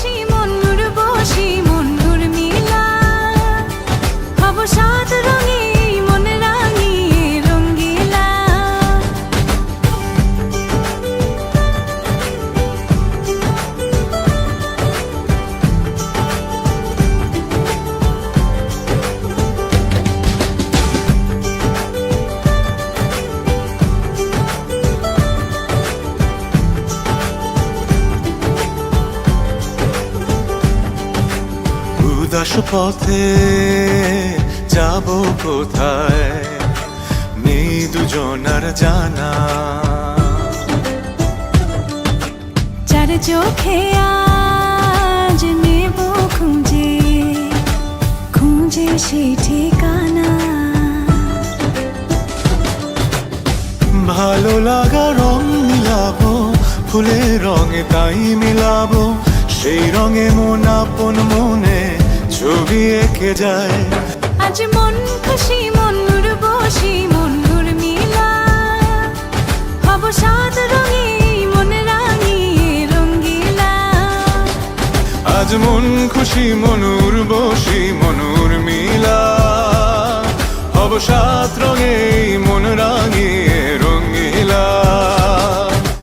খুশি মন উর্বশী মন উর্মিলা হব সাত রঙে মন রাঙিয়ে রঙ্গিলা উদাস পথে যাব কোথায় নেই দুজনার জানা চার চোখে আজ নেব খুঁজে খুঁজে সেই ঠিকানা ভালো লাগা রং মিলাবো ফুলের রঙে তাই মিলাবো সেই রঙে মন আপন মনে ছবি এঁকে যায় আজ মন খুশি মন উর্বশী মন উর্মিলা হব সাত রঙে মন রাঙিয়ে রঙ্গিলা আজ মন খুশি মন উর্বশী মন উর্মিলা হব সাত রঙে মন রাঙিয়ে